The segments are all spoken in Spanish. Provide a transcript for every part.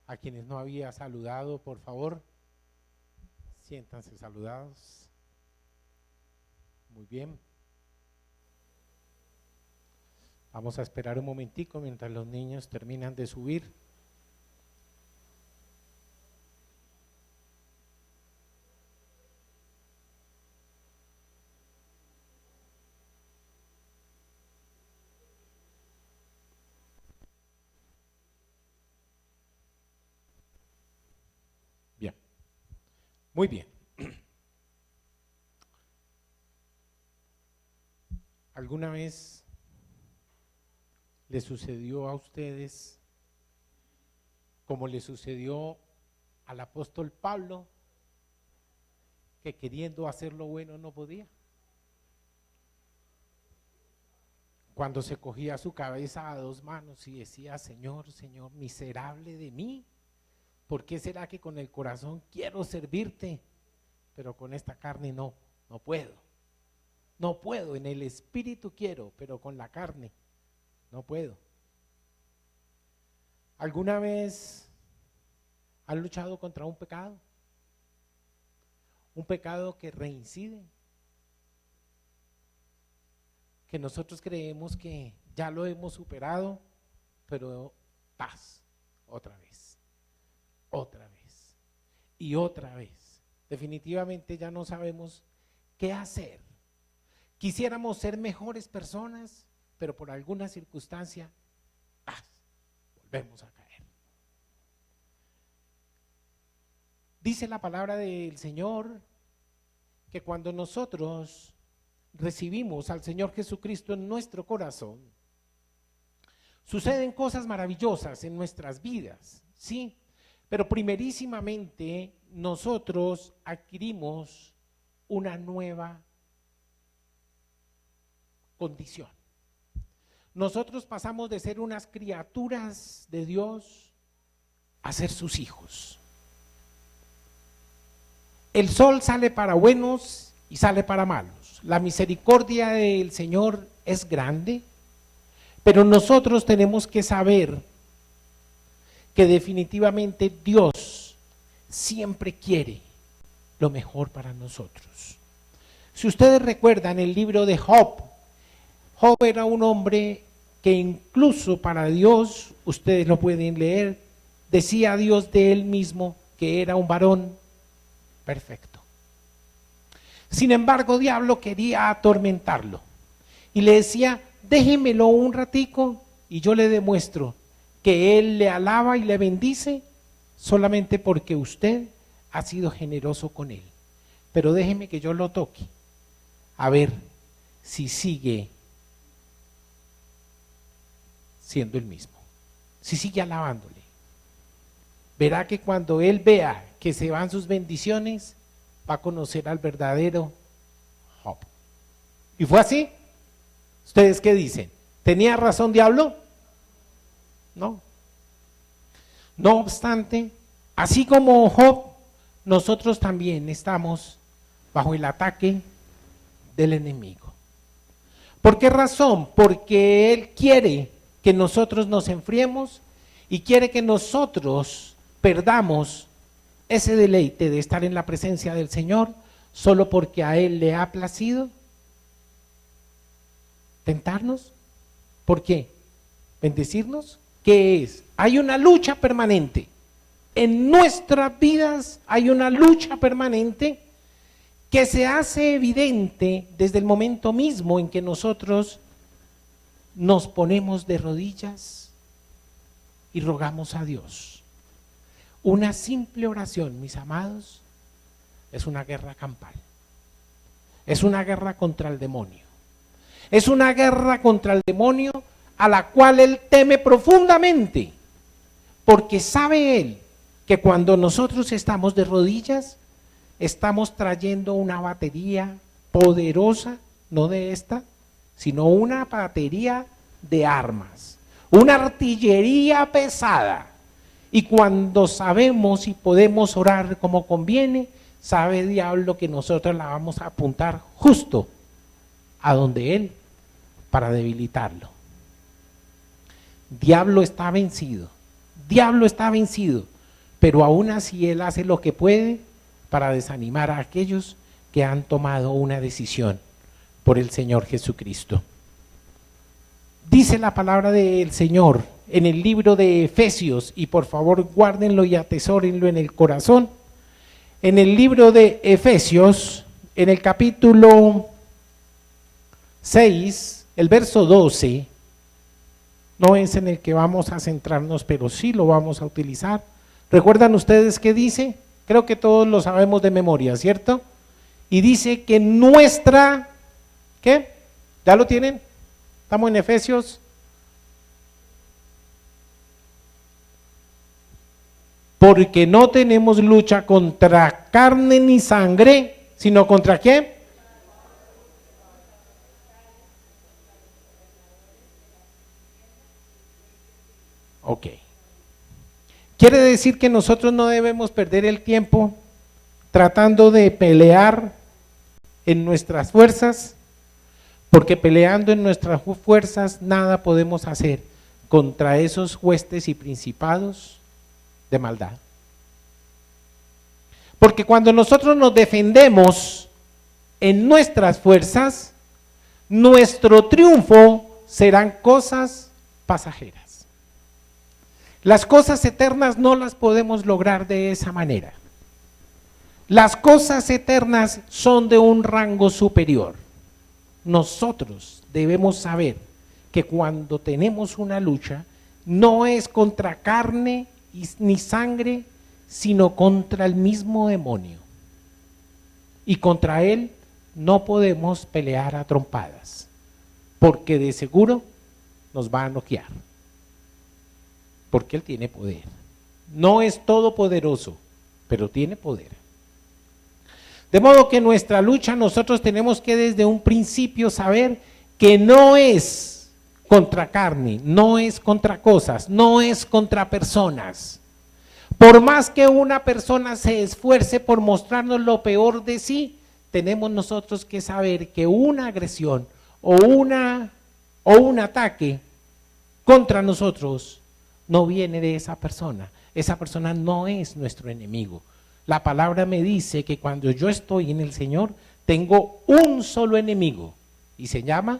A quienes no había saludado, por favor, siéntanse saludados. Muy bien. Vamos a esperar un momentico mientras los niños terminan de subir. Bien, muy bien. ¿Alguna vez le sucedió a ustedes como le sucedió al apóstol Pablo, que queriendo hacer lo bueno no podía? Cuando se cogía su cabeza a dos manos y decía: Señor, Señor, miserable de mí, ¿por qué será que con el corazón quiero servirte, pero con esta carne no puedo? No puedo, en el espíritu quiero, pero con la carne no puedo. ¿Alguna vez han luchado contra un pecado? Un pecado que reincide, que nosotros creemos que ya lo hemos superado, pero paz, otra vez y otra vez. Definitivamente ya no sabemos qué hacer. Quisiéramos ser mejores personas, pero por alguna circunstancia, ¡paz!, volvemos a caer. Dice la palabra del Señor que cuando nosotros recibimos al Señor Jesucristo en nuestro corazón, suceden cosas maravillosas en nuestras vidas, ¿sí? Pero primerísimamente nosotros adquirimos una nueva condición. Nosotros pasamos de ser unas criaturas de Dios a ser sus hijos. El sol sale para buenos y sale para malos. La misericordia del Señor es grande, pero nosotros tenemos que saber que definitivamente Dios siempre quiere lo mejor para nosotros. Si ustedes recuerdan el libro de Job, Job era un hombre que incluso para Dios, ustedes lo pueden leer, decía Dios de él mismo que era un varón perfecto. Sin embargo, diablo quería atormentarlo y le decía: déjemelo un ratico y yo le demuestro que él le alaba y le bendice solamente porque usted ha sido generoso con él. Pero déjeme que yo lo toque, a ver si sigue siendo el mismo, si sigue alabándole. Verá que cuando él vea que se van sus bendiciones, va a conocer al verdadero Job. ¿Y fue así? ¿Ustedes qué dicen? ¿Tenía razón diablo? No. No obstante, así como Job, nosotros también estamos bajo el ataque del enemigo. ¿Por qué razón? Porque él quiere que nosotros nos enfriemos y quiere que nosotros perdamos ese deleite de estar en la presencia del Señor solo porque a él le ha placido tentarnos. ¿Por qué? ¿Bendecirnos? ¿Qué es? Hay una lucha permanente. En nuestras vidas hay una lucha permanente que se hace evidente desde el momento mismo en que nosotros nos ponemos de rodillas y rogamos a Dios. Una simple oración, mis amados, es una guerra campal. Es una guerra contra el demonio. Es una guerra contra el demonio a la cual él teme profundamente, porque sabe él que cuando nosotros estamos de rodillas, estamos trayendo una batería poderosa, no de esta, sino una batería de armas, una artillería pesada. Y cuando sabemos y podemos orar como conviene, sabe diablo que nosotros la vamos a apuntar justo a donde él, para debilitarlo. Diablo está vencido. Diablo está vencido. pero aún así Él hace lo que puede para desanimar a aquellos que han tomado una decisión por el Señor Jesucristo. Dice la palabra del Señor en el libro de Efesios, y por favor guárdenlo y atesórenlo en el corazón. En el libro de Efesios, en el capítulo 6, el verso 12, no es en el que vamos a centrarnos, pero sí lo vamos a utilizar. ¿Recuerdan ustedes qué dice? Creo que todos lo sabemos de memoria, ¿cierto? Y dice que nuestra, ¿qué? ¿Ya lo tienen? Estamos en Efesios. Porque no tenemos lucha contra carne ni sangre, sino contra ¿qué? Ok. Quiere decir que nosotros no debemos perder el tiempo tratando de pelear en nuestras fuerzas, porque peleando en nuestras fuerzas nada podemos hacer contra esos huestes y principados de maldad. Porque cuando nosotros nos defendemos en nuestras fuerzas, nuestro triunfo serán cosas pasajeras. Las cosas eternas no las podemos lograr de esa manera. Las cosas eternas son de un rango superior. Nosotros debemos saber que cuando tenemos una lucha, no es contra carne ni sangre, sino contra el mismo demonio. Y contra él no podemos pelear a trompadas, porque de seguro nos va a noquear. Porque él tiene poder. No es todopoderoso, pero tiene poder. De modo que nuestra lucha nosotros tenemos que desde un principio saber que no es contra carne, no es contra cosas, no es contra personas. Por más que una persona se esfuerce por mostrarnos lo peor de sí, tenemos nosotros que saber que una agresión o un ataque contra nosotros no viene de esa persona. Esa persona no es nuestro enemigo. La palabra me dice que cuando yo estoy en el Señor, tengo un solo enemigo y se llama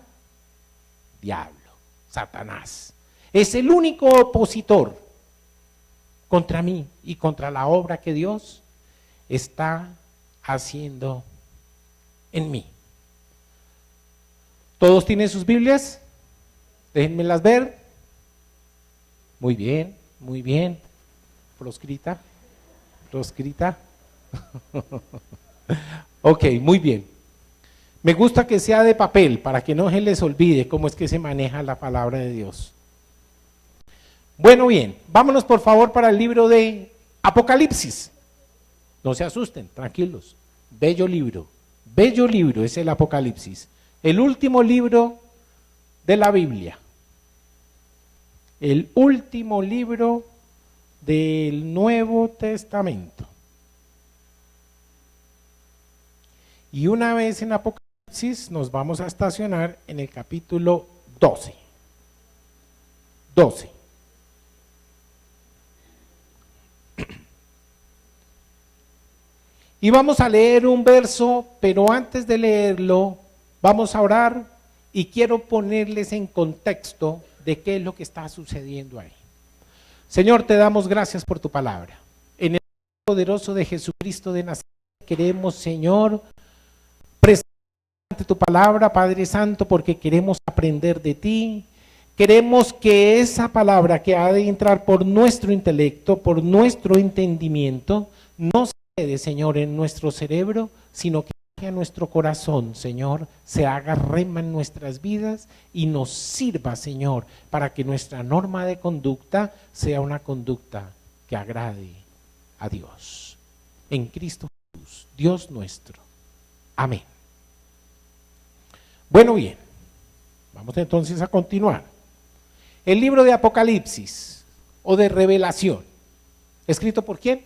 diablo, Satanás. Es el único opositor contra mí y contra la obra que Dios está haciendo en mí. ¿Todos tienen sus Biblias? Déjenmelas ver. Muy bien, muy bien. Proscrita. Ok, muy bien. Me gusta que sea de papel para que no se les olvide cómo es que se maneja la palabra de Dios. Bueno, bien, vámonos por favor para el libro de Apocalipsis. No se asusten, tranquilos. Bello libro es el Apocalipsis. El último libro de la Biblia. El último libro del Nuevo Testamento. Y una vez en Apocalipsis nos vamos a estacionar en el capítulo 12. Y vamos a leer un verso, pero antes de leerlo, vamos a orar y quiero ponerles en contexto de qué es lo que está sucediendo ahí. Señor, te damos gracias por tu palabra. En el nombre poderoso de Jesucristo de Nazaret, queremos, Señor, presentarte tu palabra, Padre Santo, porque queremos aprender de ti. Queremos que esa palabra que ha de entrar por nuestro intelecto, por nuestro entendimiento, no se quede, Señor, en nuestro cerebro, sino que a nuestro corazón, Señor, se haga rema en nuestras vidas y nos sirva, Señor, para que nuestra norma de conducta sea una conducta que agrade a Dios. En Cristo Jesús, Dios nuestro. Amén. Bueno, bien, vamos entonces a continuar. El libro de Apocalipsis o de Revelación, ¿escrito por quién?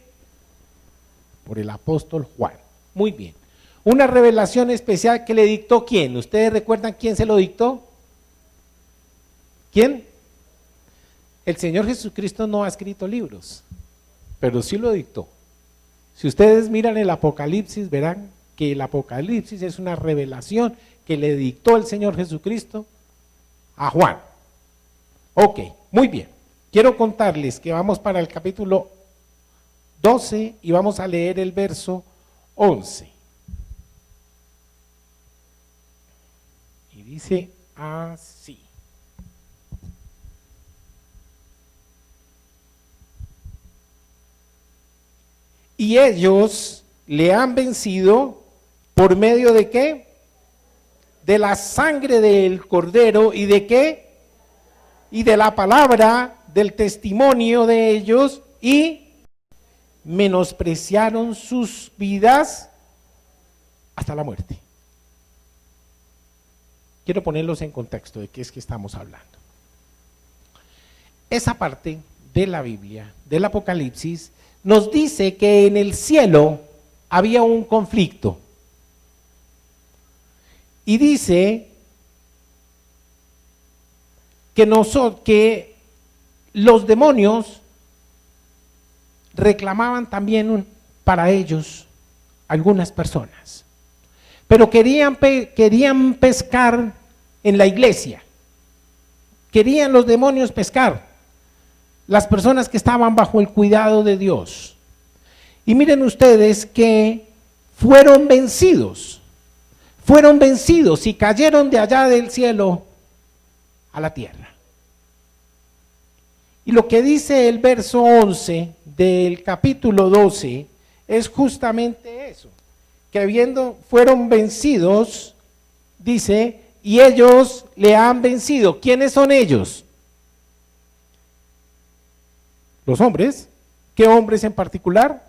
Por el apóstol Juan. Muy bien. Una revelación especial que le dictó ¿quién? ¿Ustedes recuerdan quién se lo dictó? ¿Quién? El Señor Jesucristo no ha escrito libros. pero sí lo dictó. Si ustedes miran el Apocalipsis, verán que el Apocalipsis es una revelación que le dictó el Señor Jesucristo a Juan. Ok, muy bien. Quiero contarles que vamos para el capítulo 12 y vamos a leer el verso 11. Y dice así. Y ellos le han vencido por medio de ¿qué? De la sangre del Cordero y de ¿qué? Y de la palabra del testimonio de ellos y menospreciaron sus vidas hasta la muerte. Quiero ponerlos en contexto de qué es que estamos hablando. Esa parte de la Biblia, del Apocalipsis, nos dice que en el cielo había un conflicto. Y dice que los demonios reclamaban también para ellos algunas personas, pero querían pescar en la iglesia, querían los demonios pescar las personas que estaban bajo el cuidado de Dios. Y miren ustedes que fueron vencidos y cayeron de allá del cielo a la tierra. Y lo que dice el verso 11 del capítulo 12 es justamente eso, que fueron vencidos, dice, y ellos le han vencido. ¿Quiénes son ellos? Los hombres. ¿Qué hombres en particular?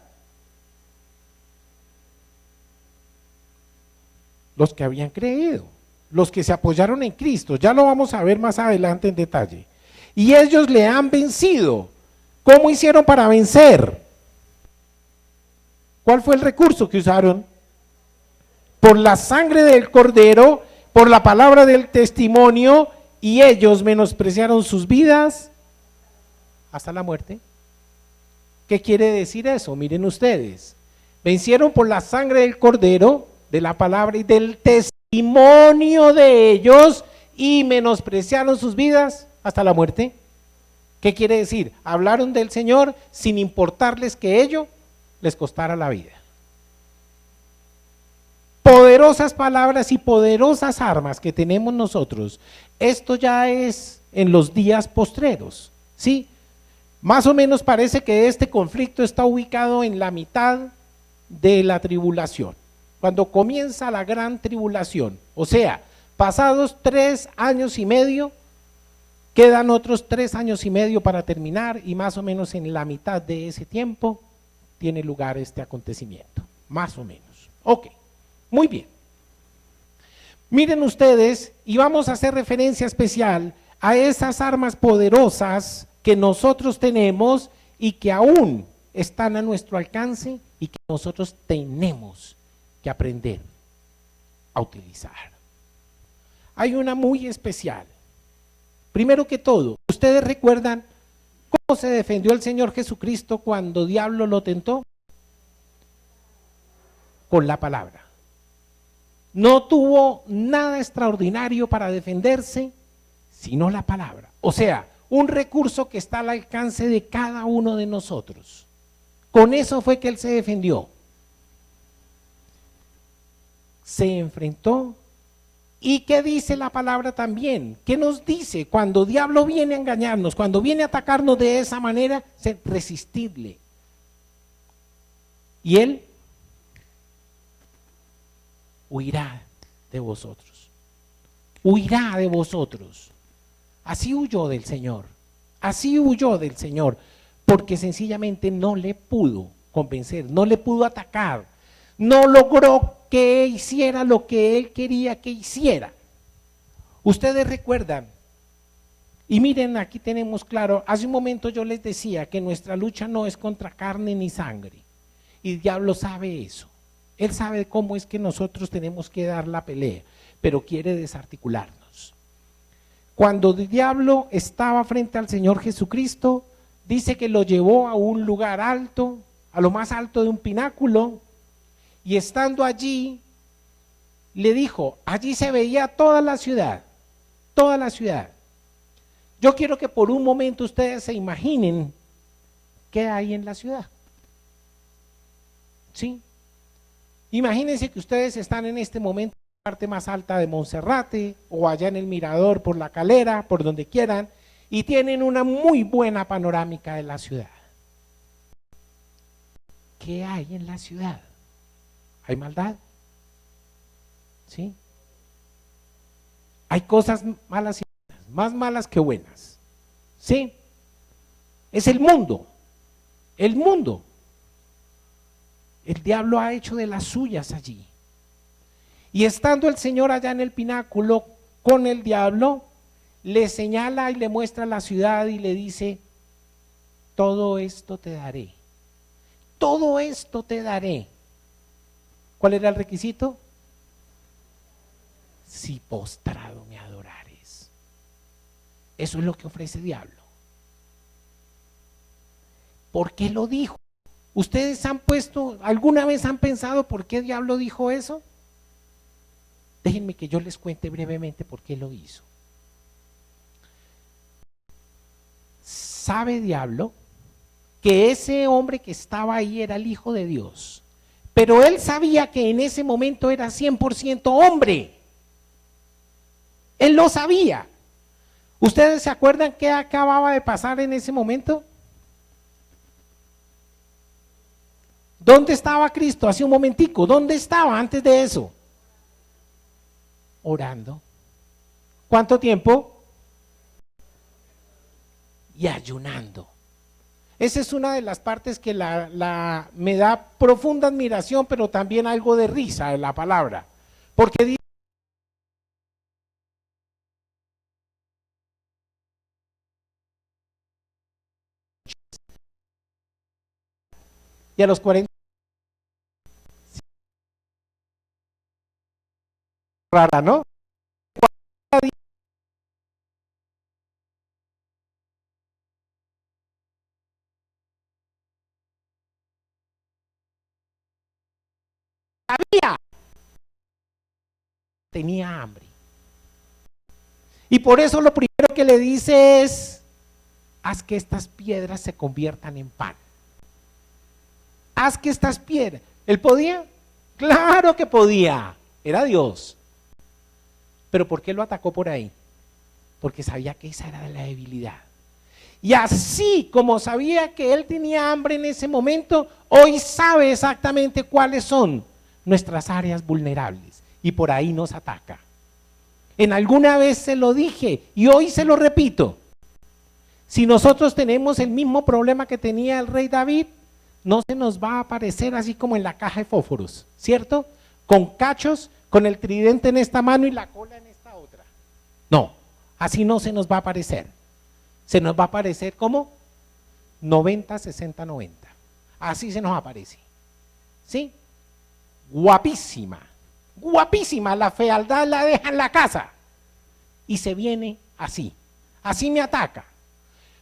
Los que habían creído, los que se apoyaron en Cristo. Ya lo vamos a ver más adelante en detalle. Y ellos le han vencido. ¿Cómo hicieron para vencer? ¿Cuál fue el recurso que usaron? Por la sangre del Cordero, por la palabra del testimonio, y ellos menospreciaron sus vidas hasta la muerte. ¿Qué quiere decir eso? Miren ustedes, vencieron por la sangre del Cordero, de la palabra y del testimonio de ellos, y menospreciaron sus vidas hasta la muerte. ¿Qué quiere decir? Hablaron del Señor sin importarles que ello les costara la vida. Poderosas palabras y poderosas armas que tenemos nosotros. Esto ya es en los días postreros, ¿sí? Más o menos parece que este conflicto está ubicado en la mitad de la tribulación, cuando comienza la gran tribulación. O sea, pasados 3 años y medio, quedan otros 3 años y medio para terminar, y más o menos en la mitad de ese tiempo tiene lugar este acontecimiento, más o menos. Ok, muy bien. Miren ustedes, y vamos a hacer referencia especial a esas armas poderosas que nosotros tenemos y que aún están a nuestro alcance y que nosotros tenemos que aprender a utilizar. Hay una muy especial. Primero que todo, ¿ustedes recuerdan cómo se defendió el Señor Jesucristo cuando diablo lo tentó? Con la palabra. No tuvo nada extraordinario para defenderse, sino la palabra. O sea, un recurso que está al alcance de cada uno de nosotros. Con eso fue que él se defendió. Se enfrentó. ¿Y qué dice la palabra también? ¿Qué nos dice? Cuando diablo viene a engañarnos, cuando viene a atacarnos de esa manera, resistirle. Y él huirá de vosotros. Huirá de vosotros. Así huyó del Señor. Así huyó del Señor. Porque sencillamente no le pudo convencer, no le pudo atacar. No logró que hiciera lo que él quería que hiciera. Ustedes recuerdan, y miren, aquí tenemos claro, hace un momento yo les decía que nuestra lucha no es contra carne ni sangre, y el diablo sabe eso. Él sabe cómo es que nosotros tenemos que dar la pelea, pero quiere desarticularnos. Cuando el diablo estaba frente al Señor Jesucristo, dice que lo llevó a un lugar alto, a lo más alto de un pináculo, y estando allí, le dijo, allí se veía toda la ciudad, toda la ciudad. Yo quiero que por un momento ustedes se imaginen qué hay en la ciudad. ¿Sí? Imagínense que ustedes están en este momento en la parte más alta de Monserrate, o allá en el Mirador, por La Calera, por donde quieran, y tienen una muy buena panorámica de la ciudad. ¿Qué hay en la ciudad? ¿Hay maldad? ¿Sí? Hay cosas malas y buenas, más malas que buenas. ¿Sí? Es el mundo. El mundo. El diablo ha hecho de las suyas allí. Y estando el Señor allá en el pináculo con el diablo, le señala y le muestra la ciudad y le dice, todo esto te daré. Todo esto te daré. ¿Cuál era el requisito? Si postrado me adorares. Eso es lo que ofrece el diablo. ¿Por qué lo dijo? ¿Ustedes alguna vez han pensado por qué el diablo dijo eso? Déjenme que yo les cuente brevemente por qué lo hizo. ¿Sabe diablo que ese hombre que estaba ahí era el Hijo de Dios? Pero él sabía que en ese momento era 100% hombre. Él lo sabía. ¿Ustedes se acuerdan qué acababa de pasar en ese momento? ¿Dónde estaba Cristo hace un momentico? ¿Dónde estaba antes de eso? Orando. ¿Cuánto tiempo? Y ayunando. Esa es una de las partes que me da profunda admiración, pero también algo de risa de la palabra. Porque dice, y a los 40, rara, ¿no? Tenía hambre. Y por eso lo primero que le dice es, haz que estas piedras se conviertan en pan. Haz que estas piedras. ¿Él podía? Claro que podía. Era Dios. Pero ¿por qué lo atacó por ahí? Porque sabía que esa era la debilidad. Y así como sabía que él tenía hambre en ese momento, hoy sabe exactamente cuáles son nuestras áreas vulnerables. Y por ahí nos ataca. En alguna vez se lo dije y hoy se lo repito. Si nosotros tenemos el mismo problema que tenía el rey David, no se nos va a aparecer así como en la caja de fósforos, ¿cierto? Con cachos, con el tridente en esta mano y la cola en esta otra. No, así no se nos va a aparecer. Se nos va a aparecer como 90, 60, 90. Así se nos aparece. ¿Sí? Guapísima. Guapísima, la fealdad la deja en la casa y se viene así, así me ataca.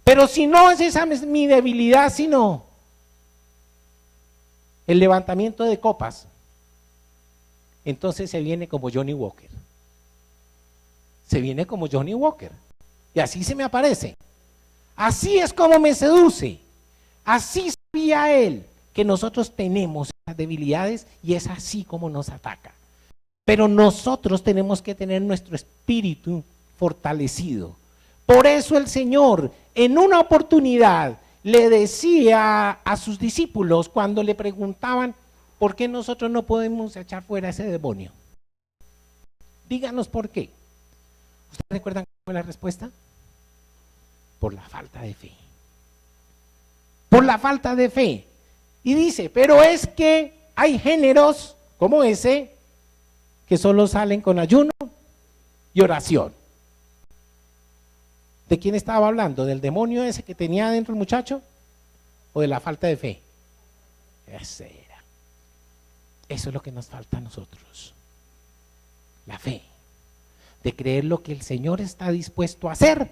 Pero si no es esa mi debilidad, sino el levantamiento de copas, entonces se viene como Johnny Walker. Se viene como Johnny Walker y así se me aparece. Así es como me seduce. Así sabía él que nosotros tenemos esas debilidades y es así como nos ataca. Pero nosotros tenemos que tener nuestro espíritu fortalecido. Por eso el Señor en una oportunidad le decía a sus discípulos cuando le preguntaban ¿por qué nosotros no podemos echar fuera ese demonio? Díganos por qué. ¿Ustedes recuerdan cuál fue la respuesta? Por la falta de fe. Por la falta de fe. Y dice, pero es que hay géneros como ese que solo salen con ayuno y oración. ¿De quién estaba hablando? ¿Del demonio ese que tenía adentro el muchacho? ¿O de la falta de fe? Ese era. Eso es lo que nos falta a nosotros. La fe. De creer lo que el Señor está dispuesto a hacer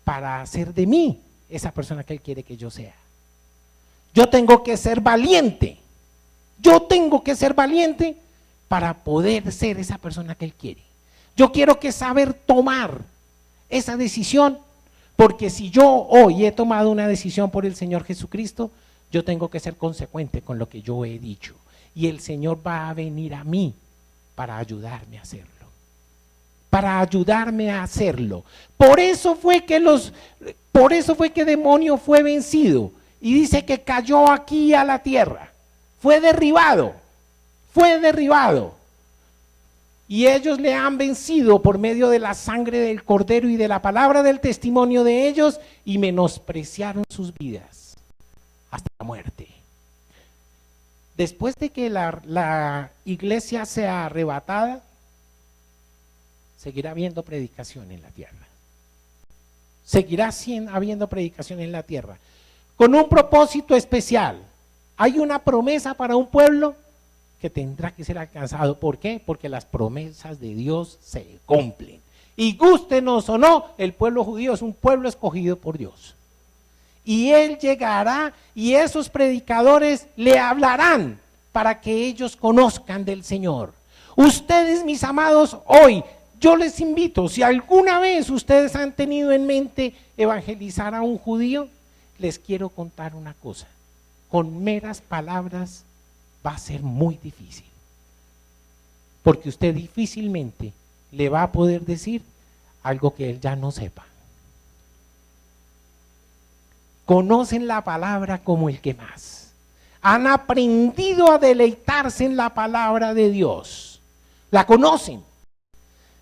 para hacer de mí esa persona que Él quiere que yo sea. Yo tengo que ser valiente. Yo tengo que ser valiente para poder ser esa persona que Él quiere. Yo quiero que saber tomar esa decisión, porque si yo hoy he tomado una decisión por el Señor Jesucristo, yo tengo que ser consecuente con lo que yo he dicho. Y el Señor va a venir a mí para ayudarme a hacerlo. Para ayudarme a hacerlo. Por eso fue que demonio fue vencido. Y dice que cayó aquí a la tierra. Fue derribado. Y ellos le han vencido por medio de la sangre del Cordero y de la palabra del testimonio de ellos, y menospreciaron sus vidas hasta la muerte. Después de que la iglesia sea arrebatada, seguirá habiendo predicación en la tierra. Seguirá habiendo predicación en la tierra, con un propósito especial. Hay una promesa para un pueblo que tendrá que ser alcanzado. ¿Por qué? Porque las promesas de Dios se cumplen. Y gústenos o no, el pueblo judío es un pueblo escogido por Dios. Y Él llegará y esos predicadores le hablarán para que ellos conozcan del Señor. Ustedes, mis amados, hoy yo les invito, si alguna vez ustedes han tenido en mente evangelizar a un judío, les quiero contar una cosa. Con meras palabras va a ser muy difícil, porque usted difícilmente le va a poder decir algo que él ya no sepa. Conocen la palabra como el que más. Han aprendido a deleitarse en la palabra de Dios. La conocen.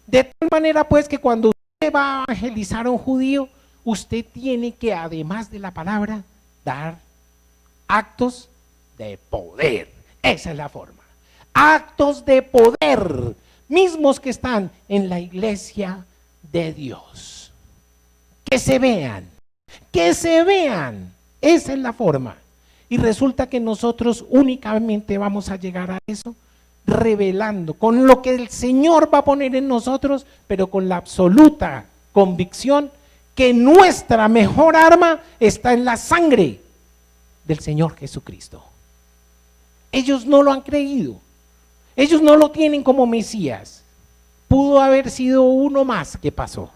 De tal manera pues que cuando usted va a evangelizar a un judío, usted tiene que, además de la palabra, dar actos de poder. Esa es la forma. Actos de poder, mismos que están en la iglesia de Dios. Que se vean. Esa es la forma. Y resulta que nosotros únicamente vamos a llegar a eso revelando con lo que el Señor va a poner en nosotros, pero con la absoluta convicción que nuestra mejor arma está en la sangre del Señor Jesucristo. Ellos no lo han creído. Ellos no lo tienen como Mesías. Pudo haber sido uno más que pasó.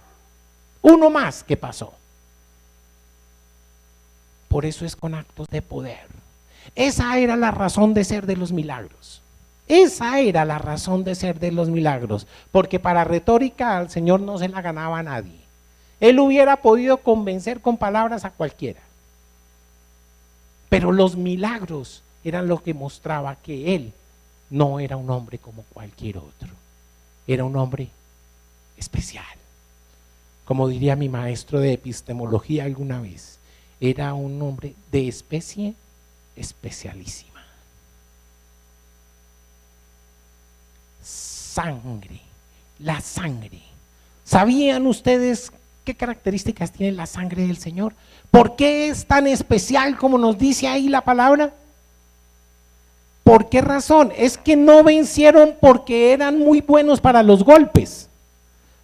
Por eso es con actos de poder. Esa era la razón de ser de los milagros. Porque para retórica al Señor no se la ganaba a nadie. Él hubiera podido convencer con palabras a cualquiera. Pero los milagros eran lo que mostraba que Él no era un hombre como cualquier otro. Era un hombre especial. Como diría mi maestro de epistemología alguna vez, era un hombre de especie especialísima. Sangre, la sangre. ¿Sabían ustedes qué características tiene la sangre del Señor? ¿Por qué es tan especial como nos dice ahí la palabra? ¿Por qué razón? Es que no vencieron porque eran muy buenos para los golpes,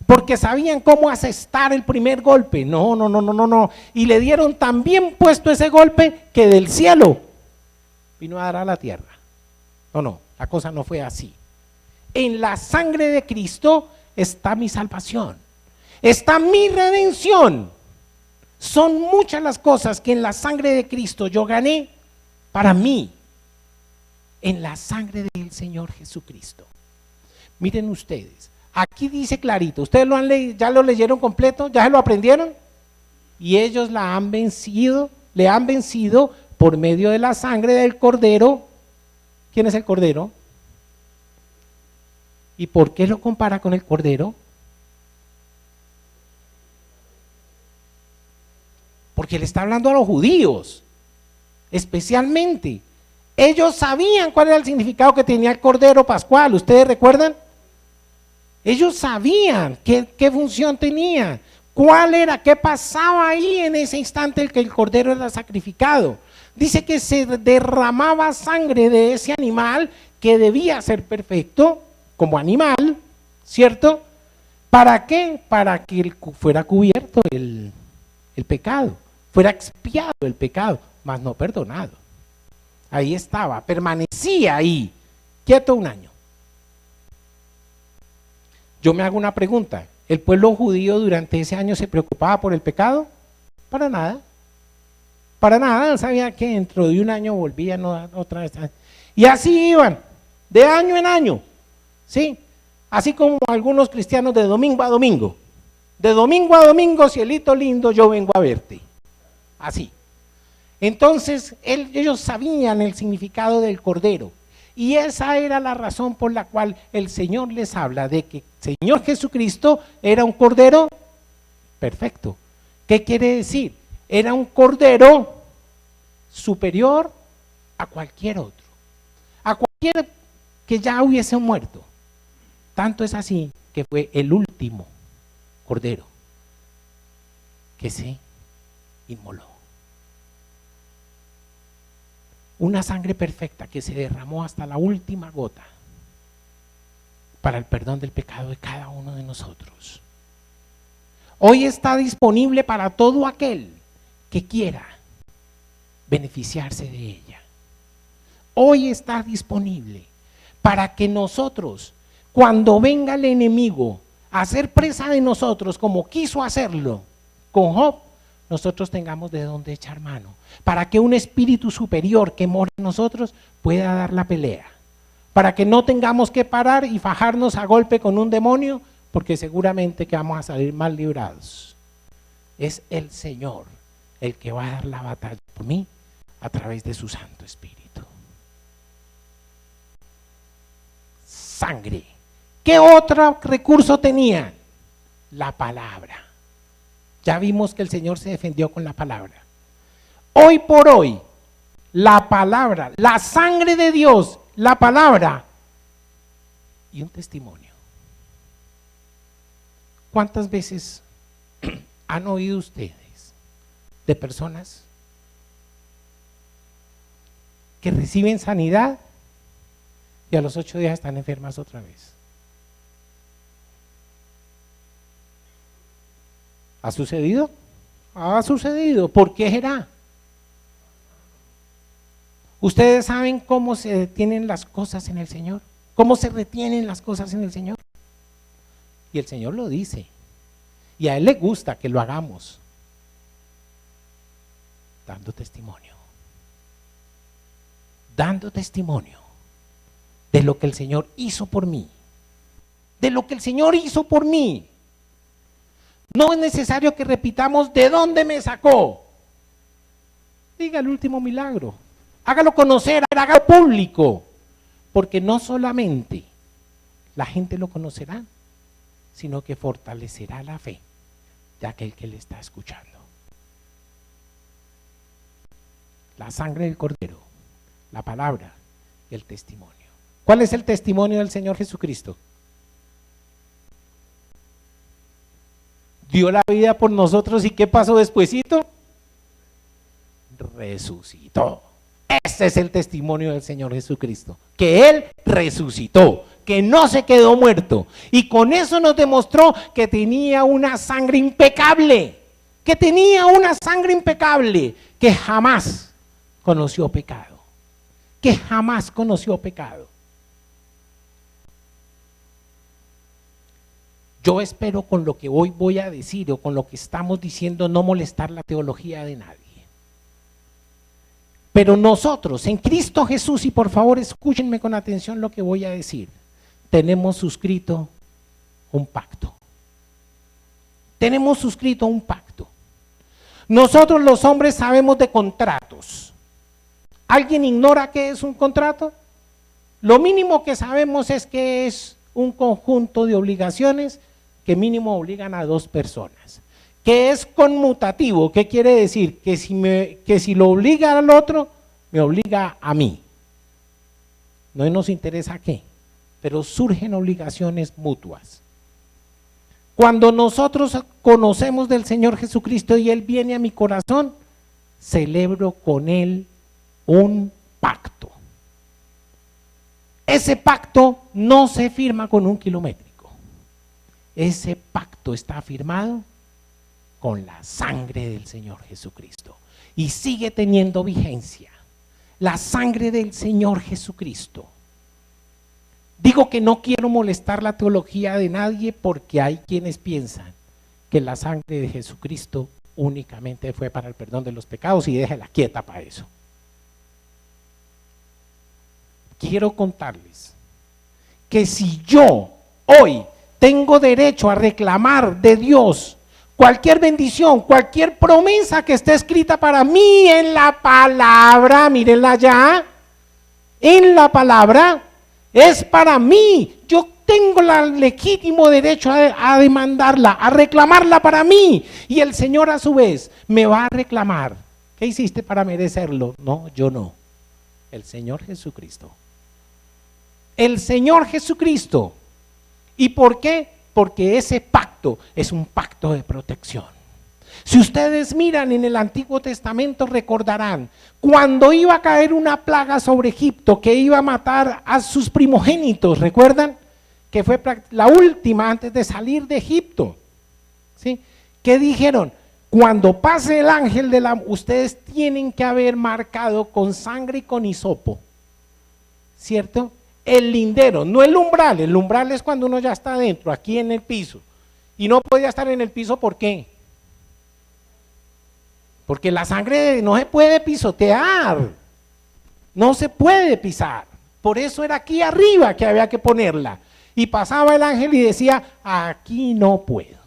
porque sabían cómo asestar el primer golpe. No. Y le dieron tan bien puesto ese golpe que del cielo vino a dar a la tierra. No, la cosa no fue así. En la sangre de Cristo está mi salvación, está mi redención. Son muchas las cosas que en la sangre de Cristo yo gané para mí, en la sangre del Señor Jesucristo. Miren ustedes, aquí dice clarito, ustedes lo han leído, ya lo leyeron completo, ya se lo aprendieron, y ellos le han vencido por medio de la sangre del Cordero. ¿Quién es el Cordero? ¿Y por qué lo compara con el Cordero? Porque le está hablando a los judíos, especialmente. Ellos sabían cuál era el significado que tenía el Cordero Pascual, ¿ustedes recuerdan? Ellos sabían qué función tenía, cuál era, qué pasaba ahí en ese instante en que el Cordero era sacrificado. Dice que se derramaba sangre de ese animal que debía ser perfecto como animal, ¿cierto? ¿Para qué? Para que fuera cubierto el pecado, fuera expiado el pecado, mas no perdonado. Ahí estaba, permanecía ahí, quieto un año. Yo me hago una pregunta, ¿el pueblo judío durante ese año se preocupaba por el pecado? Para nada. Para nada, sabía que dentro de un año volvían otra vez. Y así iban, de año en año, ¿sí? Así como algunos cristianos de domingo a domingo. De domingo a domingo, cielito lindo, yo vengo a verte. Así. Entonces, ellos sabían el significado del Cordero. Y esa era la razón por la cual el Señor les habla de que el Señor Jesucristo era un Cordero perfecto. ¿Qué quiere decir? Era un Cordero superior a cualquier otro. A cualquier que ya hubiese muerto. Tanto es así que fue el último Cordero que se inmoló. Una sangre perfecta que se derramó hasta la última gota para el perdón del pecado de cada uno de nosotros. Hoy está disponible para todo aquel que quiera beneficiarse de ella. Hoy está disponible para que nosotros, cuando venga el enemigo a hacer presa de nosotros, como quiso hacerlo con Job, nosotros tengamos de dónde echar mano, para que un espíritu superior que mora en nosotros pueda dar la pelea, para que no tengamos que parar y fajarnos a golpe con un demonio, porque seguramente que vamos a salir mal librados. Es el Señor el que va a dar la batalla por mí a través de su Santo Espíritu. Sangre. ¿Qué otro recurso tenía? La palabra. Ya vimos que el Señor se defendió con la palabra. Hoy por hoy, la palabra, la sangre de Dios, la palabra y un testimonio. ¿Cuántas veces han oído ustedes de personas que reciben sanidad y a los 8 días están enfermas otra vez? ¿Ha sucedido? Ha sucedido. ¿Por qué será? ¿Ustedes saben cómo se detienen las cosas en el Señor? ¿Cómo se retienen las cosas en el Señor? Y el Señor lo dice. Y a Él le gusta que lo hagamos. Dando testimonio. Dando testimonio de lo que el Señor hizo por mí. De lo que el Señor hizo por mí. No es necesario que repitamos de dónde me sacó. Diga el último milagro. Hágalo conocer, hágalo público. Porque no solamente la gente lo conocerá, sino que fortalecerá la fe de aquel que le está escuchando. La sangre del Cordero, la palabra y el testimonio. ¿Cuál es el testimonio del Señor Jesucristo? Dio la vida por nosotros y ¿qué pasó despuesito? Resucitó. Ese es el testimonio del Señor Jesucristo, que Él resucitó, que no se quedó muerto, y con eso nos demostró que tenía una sangre impecable, que jamás conoció pecado, Yo espero con lo que hoy voy a decir o con lo que estamos diciendo no molestar la teología de nadie. Pero nosotros en Cristo Jesús, y por favor escúchenme con atención lo que voy a decir, tenemos suscrito un pacto. Tenemos suscrito un pacto. Nosotros los hombres sabemos de contratos. ¿Alguien ignora qué es un contrato? Lo mínimo que sabemos es que es un conjunto de obligaciones que mínimo obligan a 2 personas. Que es conmutativo, ¿qué quiere decir? Que si lo obliga al otro, me obliga a mí. No nos interesa qué, pero surgen obligaciones mutuas. Cuando nosotros conocemos del Señor Jesucristo y Él viene a mi corazón, celebro con Él un pacto. Ese pacto no se firma con un kilométrico. Ese pacto está firmado con la sangre del Señor Jesucristo. Y sigue teniendo vigencia. La sangre del Señor Jesucristo. Digo que no quiero molestar la teología de nadie porque hay quienes piensan que la sangre de Jesucristo únicamente fue para el perdón de los pecados y déjela quieta para eso. Quiero contarles que si yo hoy tengo derecho a reclamar de Dios cualquier bendición, cualquier promesa que esté escrita para mí en la palabra, mírenla ya, en la palabra, es para mí. Yo tengo el legítimo derecho a demandarla, a reclamarla para mí. Y el Señor a su vez me va a reclamar. ¿Qué hiciste para merecerlo? No, yo no. El Señor Jesucristo. El Señor Jesucristo. ¿Y por qué? Porque ese pacto es un pacto de protección. Si ustedes miran en el Antiguo Testamento recordarán cuando iba a caer una plaga sobre Egipto que iba a matar a sus primogénitos, ¿recuerdan? Que fue la última antes de salir de Egipto. ¿Sí? ¿Qué dijeron? Cuando pase el ángel ustedes tienen que haber marcado con sangre y con hisopo, ¿cierto? El lindero, no el umbral es cuando uno ya está adentro, aquí en el piso. Y no podía estar en el piso, ¿por qué? Porque la sangre no se puede pisotear, no se puede pisar. Por eso era aquí arriba que había que ponerla. Y pasaba el ángel y decía, aquí no puedo.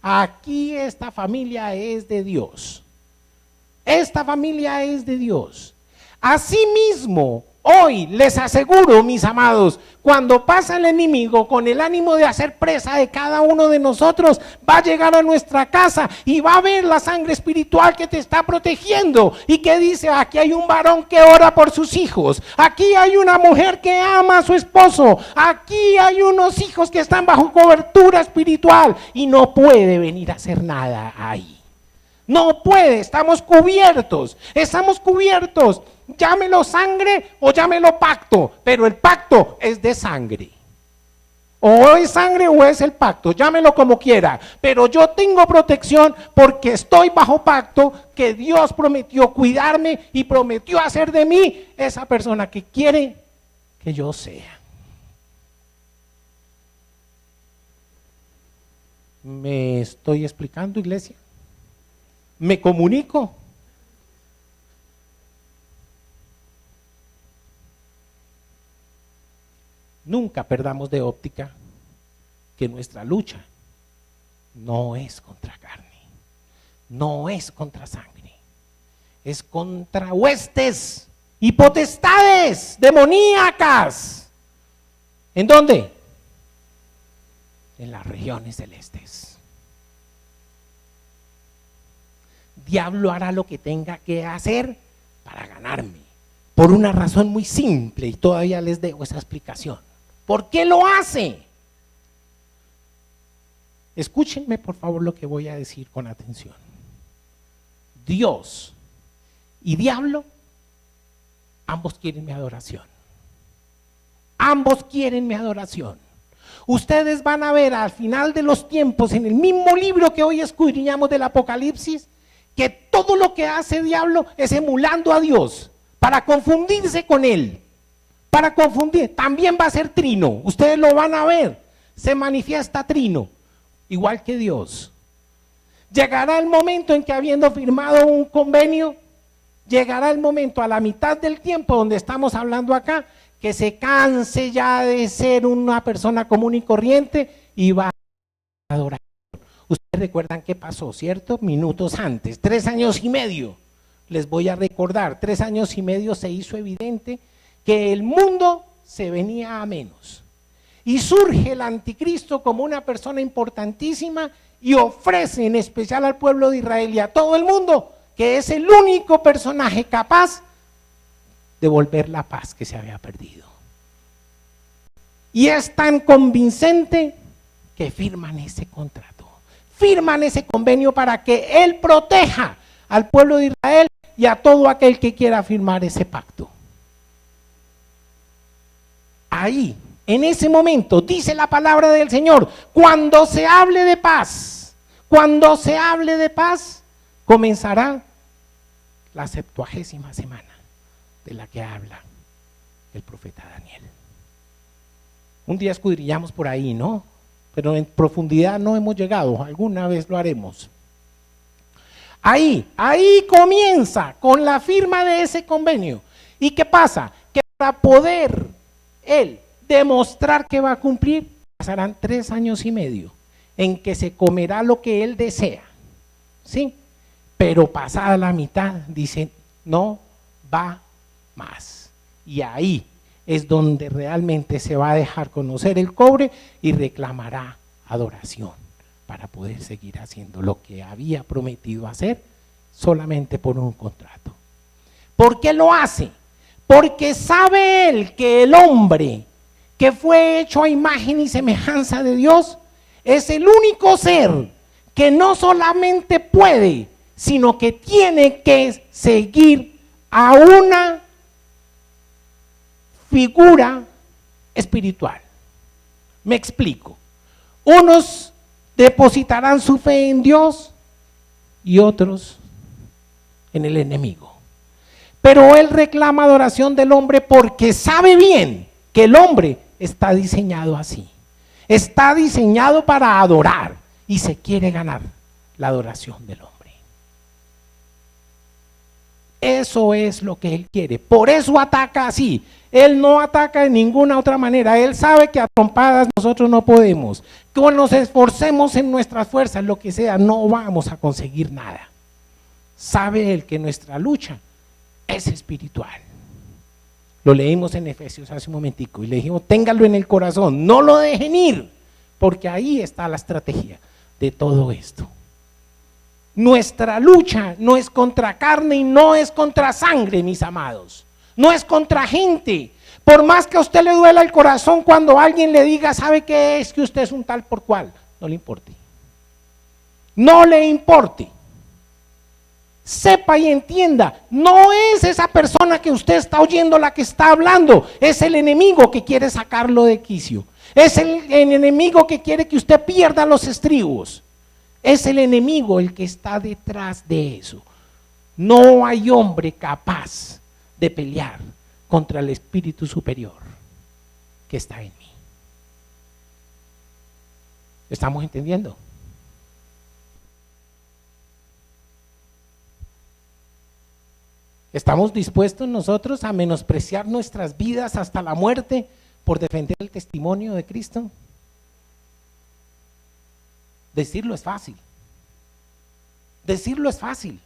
Aquí esta familia es de Dios. Esta familia es de Dios. Asimismo, hoy les aseguro, mis amados, cuando pasa el enemigo con el ánimo de hacer presa de cada uno de nosotros, va a llegar a nuestra casa y va a ver la sangre espiritual que te está protegiendo y que dice, aquí hay un varón que ora por sus hijos, aquí hay una mujer que ama a su esposo, aquí hay unos hijos que están bajo cobertura espiritual y no puede venir a hacer nada ahí. No puede, estamos cubiertos, llámelo sangre o llámelo pacto, pero el pacto es de sangre. O es sangre o es el pacto, llámelo como quiera, pero yo tengo protección porque estoy bajo pacto que Dios prometió cuidarme y prometió hacer de mí esa persona que quiere que yo sea. ¿Me estoy explicando, iglesia? ¿Me comunico? Nunca perdamos de óptica que nuestra lucha no es contra carne, no es contra sangre, es contra huestes y potestades demoníacas. ¿En dónde? En las regiones celestes. Diablo hará lo que tenga que hacer para ganarme, por una razón muy simple, y todavía les dejo esa explicación. ¿Por qué lo hace? Escúchenme por favor lo que voy a decir con atención. Dios y diablo, ambos quieren mi adoración. Ambos quieren mi adoración. Ustedes van a ver al final de los tiempos, en el mismo libro que hoy escudriñamos del Apocalipsis, que todo lo que hace diablo es emulando a Dios para confundirse con él, para confundir. También va a ser trino, ustedes lo van a ver, se manifiesta trino, igual que Dios. Llegará el momento en que, habiendo firmado un convenio, llegará el momento a la mitad del tiempo donde estamos hablando acá, que se canse ya de ser una persona común y corriente y va a adorar. Ustedes recuerdan qué pasó, ¿cierto? Minutos antes, 3 años y medio, les voy a recordar, 3 años y medio se hizo evidente que el mundo se venía a menos. Y surge el anticristo como una persona importantísima y ofrece en especial al pueblo de Israel y a todo el mundo que es el único personaje capaz de volver la paz que se había perdido. Y es tan convincente que firman ese contrato. Firman ese convenio para que él proteja al pueblo de Israel y a todo aquel que quiera firmar ese pacto. Ahí, en ese momento, dice la palabra del Señor, cuando se hable de paz, Cuando se hable de paz, comenzará la 70ª semana de la que habla el profeta Daniel. Un día escudriñamos por ahí, ¿no? Pero en profundidad no hemos llegado, alguna vez lo haremos. Ahí comienza con la firma de ese convenio. ¿Y qué pasa? Que para poder él demostrar que va a cumplir, pasarán 3 años y medio en que se comerá lo que él desea, ¿sí? Pero pasada la mitad, dice, no va más. Y ahí es donde realmente se va a dejar conocer el cobre y reclamará adoración para poder seguir haciendo lo que había prometido hacer solamente por un contrato. ¿Por qué lo hace? Porque sabe él que el hombre que fue hecho a imagen y semejanza de Dios es el único ser que no solamente puede, sino que tiene que seguir a una figura espiritual. Me explico. Unos depositarán su fe en Dios y otros en el enemigo. Pero él reclama adoración del hombre porque sabe bien que el hombre está diseñado así. Está diseñado para adorar y se quiere ganar la adoración del hombre. Eso es lo que él quiere. Por eso ataca así. Él no ataca de ninguna otra manera. Él sabe que a trompadas nosotros no podemos. Que nos esforcemos en nuestras fuerzas, lo que sea, no vamos a conseguir nada. Sabe él que nuestra lucha es espiritual. Lo leímos en Efesios hace un momentico y le dijimos, téngalo en el corazón, no lo dejen ir, porque ahí está la estrategia de todo esto. Nuestra lucha no es contra carne y no es contra sangre, mis amados. No es contra gente. Por más que a usted le duela el corazón cuando alguien le diga, ¿sabe qué es? Que usted es un tal por cual. No le importe. No le importe. Sepa y entienda, no es esa persona que usted está oyendo la que está hablando, es el enemigo que quiere sacarlo de quicio. Es el enemigo que quiere que usted pierda los estribos. Es el enemigo el que está detrás de eso. No hay hombre capaz de pelear contra el espíritu superior que está en mí. ¿Estamos entendiendo? ¿Estamos dispuestos nosotros a menospreciar nuestras vidas hasta la muerte por defender el testimonio de Cristo? Decirlo es fácil. Decirlo es fácil.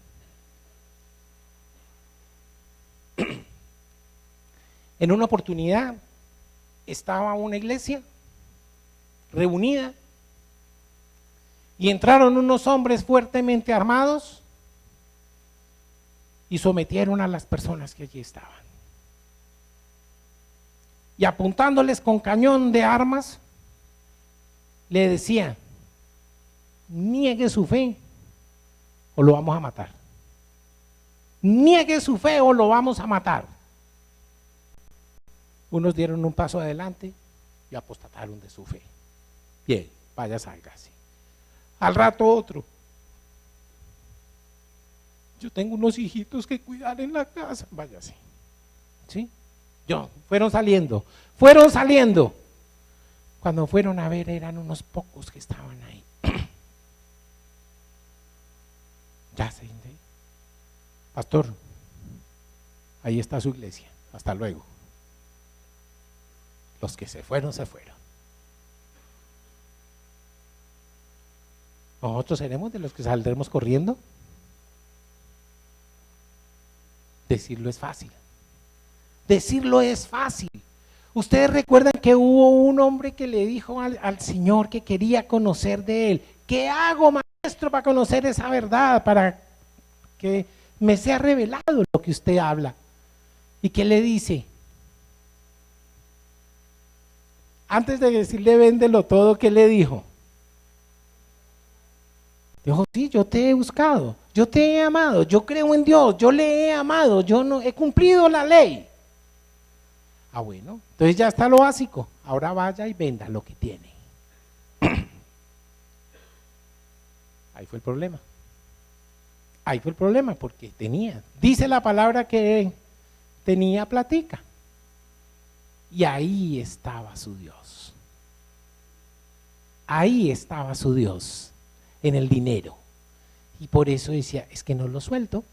En una oportunidad estaba una iglesia reunida y entraron unos hombres fuertemente armados y sometieron a las personas que allí estaban. Y apuntándoles con cañón de armas, le decían, niegue su fe o lo vamos a matar. Niegue su fe o lo vamos a matar. Unos dieron un paso adelante y apostataron de su fe. Bien, vaya, sálgase. Al rato otro. Yo tengo unos hijitos que cuidar en la casa, váyase. ¿Sí? Fueron saliendo. Cuando fueron a ver, eran unos pocos que estaban ahí. Ya se entiende. Pastor, ahí está su iglesia. Hasta luego. Los que se fueron, se fueron. ¿Nosotros seremos de los que saldremos corriendo? Decirlo es fácil. Decirlo es fácil. Ustedes recuerdan que hubo un hombre que le dijo al Señor que quería conocer de él. ¿Qué hago, maestro, para conocer esa verdad? Para que me sea revelado lo que usted habla. ¿Y qué le dice? Antes de decirle véndelo todo, ¿qué le dijo? Dijo, sí, yo te he buscado, yo te he amado, yo creo en Dios, yo le he amado, yo no he cumplido la ley. Ah, bueno, entonces ya está lo básico, ahora vaya y venda lo que tiene. Ahí fue el problema. Ahí fue el problema, porque dice la palabra que tenía platica. Y ahí estaba su Dios. Ahí estaba su Dios, en el dinero. Y por eso decía, es que no lo suelto,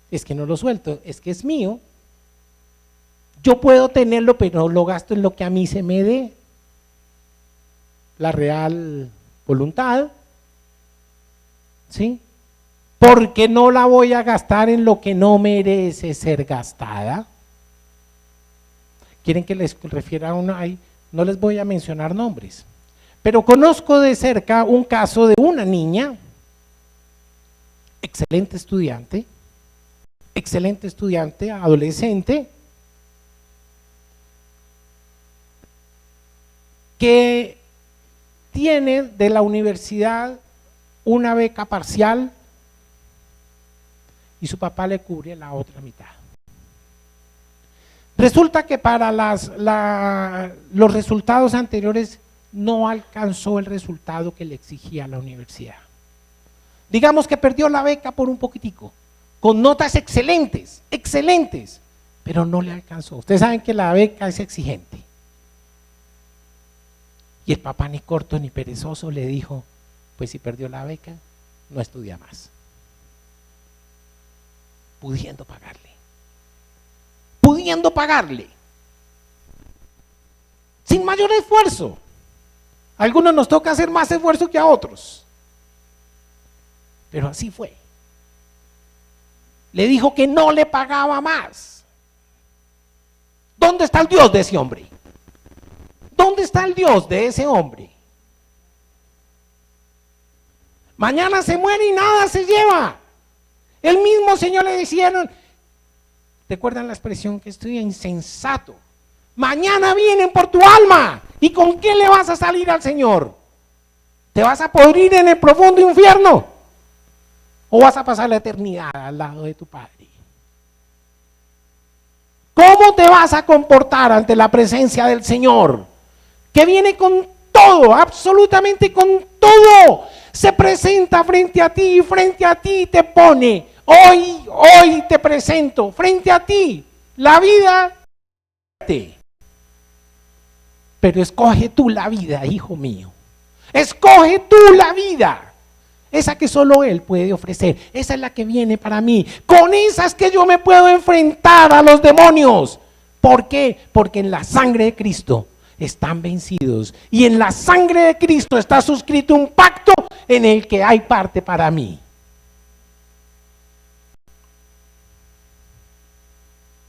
es que no lo suelto, es que es mío. Yo puedo tenerlo, pero no lo gasto en lo que a mí se me dé la real voluntad, ¿sí? Porque no la voy a gastar en lo que no merece ser gastada. ¿Quieren que les refiera a uno ahí? No les voy a mencionar nombres, pero conozco de cerca un caso de una niña, excelente estudiante, adolescente, que tiene de la universidad una beca parcial y su papá le cubre la otra mitad. Resulta que para los resultados anteriores no alcanzó el resultado que le exigía la universidad. Digamos que perdió la beca por un poquitico, con notas excelentes, pero no le alcanzó. Ustedes saben que la beca es exigente. Y el papá, ni corto ni perezoso, le dijo, pues si perdió la beca, no estudia más. Pudiendo pagarle, sin mayor esfuerzo. A algunos nos toca hacer más esfuerzo que a otros, pero así fue. Le dijo que no le pagaba más. ¿Dónde está el Dios de ese hombre? ¿Dónde está el Dios de ese hombre? Mañana se muere y nada se lleva. El mismo Señor le decían, ¿recuerdan la expresión que estoy insensato? Mañana vienen por tu alma. ¿Y con qué le vas a salir al Señor? ¿Te vas a podrir en el profundo infierno? ¿O vas a pasar la eternidad al lado de tu Padre? ¿Cómo te vas a comportar ante la presencia del Señor? Que viene con todo, absolutamente con todo. Se presenta frente a ti y te pone, hoy te presento frente a ti la vida. Pero escoge tú la vida, hijo mío. Escoge tú la vida. Esa que solo Él puede ofrecer. Esa es la que viene para mí. Con esa es que yo me puedo enfrentar a los demonios. ¿Por qué? Porque en la sangre de Cristo están vencidos. Y en la sangre de Cristo está suscrito un pacto en el que hay parte para mí.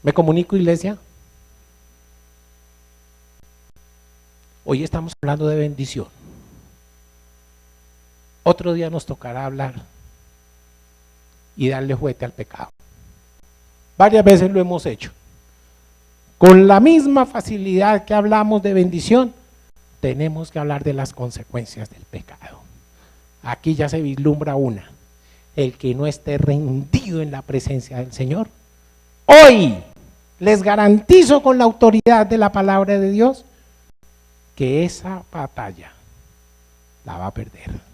¿Me comunico, iglesia? Hoy estamos hablando de bendición. Otro día nos tocará hablar y darle juguete al pecado. Varias veces lo hemos hecho. Con la misma facilidad que hablamos de bendición, tenemos que hablar de las consecuencias del pecado. Aquí ya se vislumbra una. El que no esté rendido en la presencia del Señor, hoy les garantizo con la autoridad de la palabra de Dios que esa batalla la va a perder.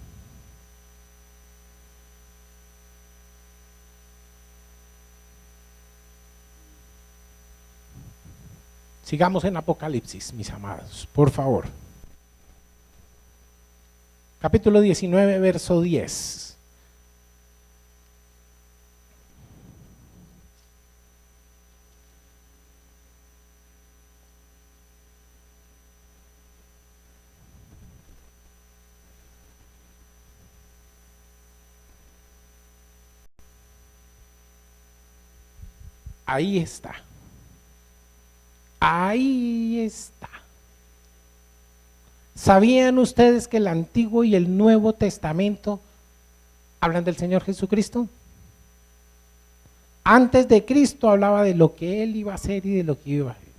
Sigamos en Apocalipsis, mis amados, por favor. Capítulo 19, verso 10. Ahí está. Ahí está. ¿Sabían ustedes que el Antiguo y el Nuevo Testamento hablan del Señor Jesucristo? Antes de Cristo hablaba de lo que Él iba a hacer y de lo que iba a hacer.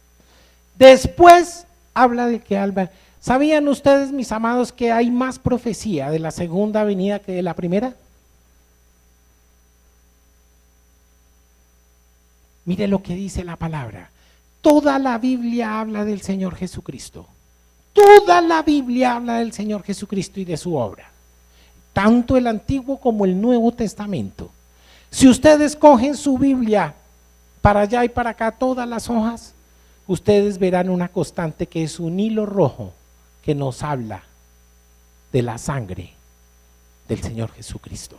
Después habla de que Alba. ¿Sabían ustedes, mis amados, que hay más profecía de la segunda venida que de la primera? Mire lo que dice la palabra. Toda la Biblia habla del Señor Jesucristo. Toda la Biblia habla del Señor Jesucristo y de su obra. tanto el Antiguo como el Nuevo Testamento. Si ustedes cogen su Biblia para allá y para acá, todas las hojas, ustedes verán una constante que es un hilo rojo que nos habla de la sangre del Señor Jesucristo.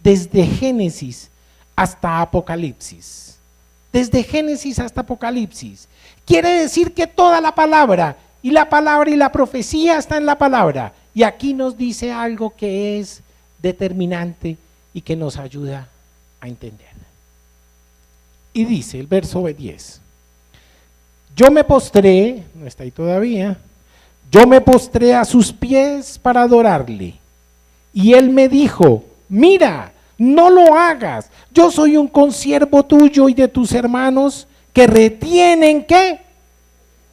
Desde Génesis hasta Apocalipsis. Desde Génesis hasta Apocalipsis. Quiere decir que toda la palabra y la profecía está en la palabra. Y aquí nos dice algo que es determinante y que nos ayuda a entender. Y dice el verso 10. Yo me postré, no está ahí todavía, yo me postré a sus pies para adorarle. Y él me dijo, mira, no lo hagas, yo soy un consiervo tuyo y de tus hermanos que retienen, ¿qué?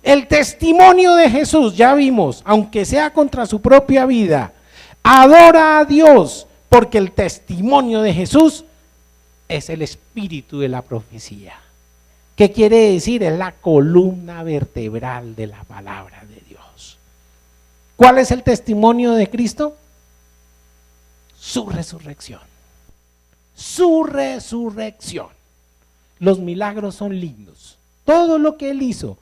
El testimonio de Jesús, ya vimos, aunque sea contra su propia vida, adora a Dios, porque el testimonio de Jesús es el espíritu de la profecía. ¿Qué quiere decir? Es la columna vertebral de la palabra de Dios. ¿Cuál es el testimonio de Cristo? Su resurrección. Su resurrección. Los milagros son lindos. Todo lo que él hizo,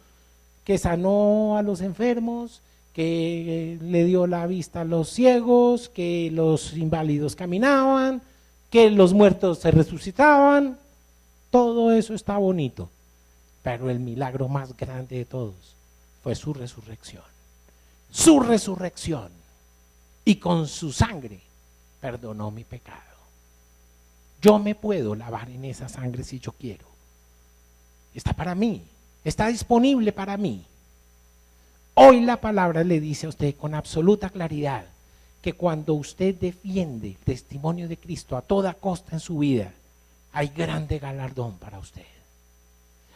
que sanó a los enfermos, que le dio la vista a los ciegos, que los inválidos caminaban, que los muertos se resucitaban, todo eso está bonito. Pero el milagro más grande de todos fue su resurrección. Su resurrección. Y con su sangre perdonó mi pecado. Yo me puedo lavar en esa sangre si yo quiero. Está para mí. Está disponible para mí. Hoy la palabra le dice a usted con absoluta claridad que cuando usted defiende el testimonio de Cristo a toda costa en su vida, hay grande galardón para usted.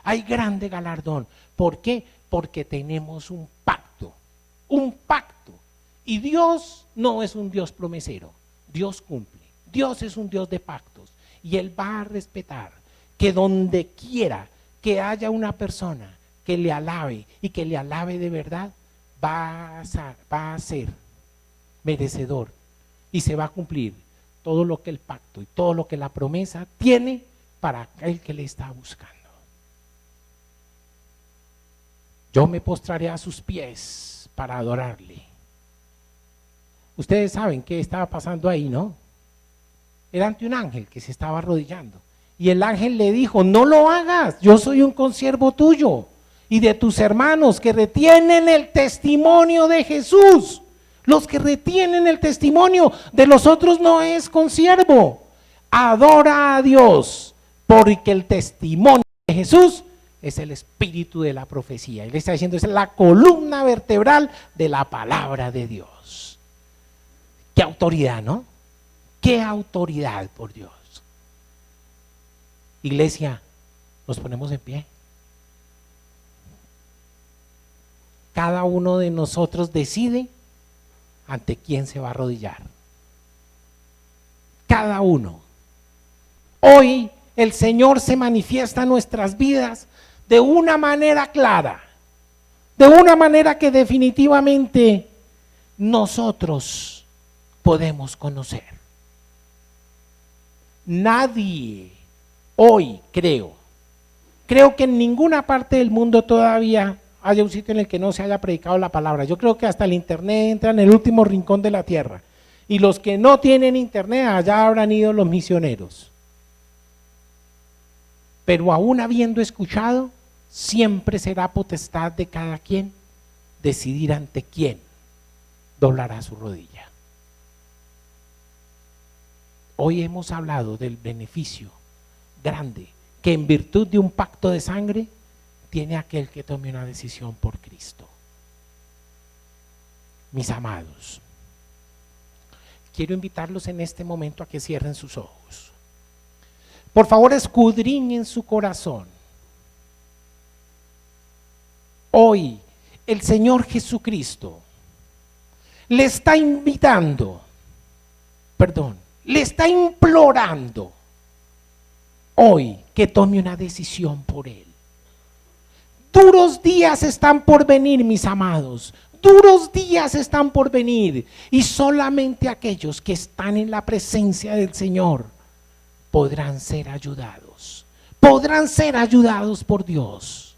Hay grande galardón. ¿Por qué? Porque tenemos un pacto. Un pacto. Y Dios no es un Dios promesero. Dios cumple. Dios es un Dios de pactos. Y Él va a respetar que donde quiera que haya una persona que le alabe y que le alabe de verdad, va a ser merecedor y se va a cumplir todo lo que el pacto y todo lo que la promesa tiene para aquel que le está buscando. Yo me postraré a sus pies para adorarle. Ustedes saben qué estaba pasando ahí, ¿no? Era ante un ángel que se estaba arrodillando. Y el ángel le dijo, no lo hagas, yo soy un consiervo tuyo y de tus hermanos que retienen el testimonio de Jesús. Los que retienen el testimonio de los otros no es consiervo. Adora a Dios, porque el testimonio de Jesús es el espíritu de la profecía. Él está diciendo, es la columna vertebral de la palabra de Dios. Qué autoridad, ¿no? Qué autoridad, por Dios. Iglesia, nos ponemos en pie. Cada uno de nosotros decide ante quién se va a arrodillar. Cada uno. Hoy el Señor se manifiesta en nuestras vidas de una manera clara, de una manera que definitivamente nosotros podemos conocer. Nadie hoy creo que en ninguna parte del mundo todavía haya un sitio en el que no se haya predicado la palabra. Yo creo que hasta el internet entra en el último rincón de la tierra. Y los que no tienen internet, allá habrán ido los misioneros. Pero aún habiendo escuchado, siempre será potestad de cada quien decidir ante quién doblará su rodilla. Hoy hemos hablado del beneficio grande que en virtud de un pacto de sangre tiene aquel que tome una decisión por Cristo. Mis amados, quiero invitarlos en este momento a que cierren sus ojos. Por favor, escudriñen su corazón. Hoy el Señor Jesucristo le está invitando, le está implorando hoy que tome una decisión por Él. Duros días están por venir, mis amados. Duros días están por venir y solamente aquellos que están en la presencia del Señor podrán ser ayudados. Podrán ser ayudados por Dios.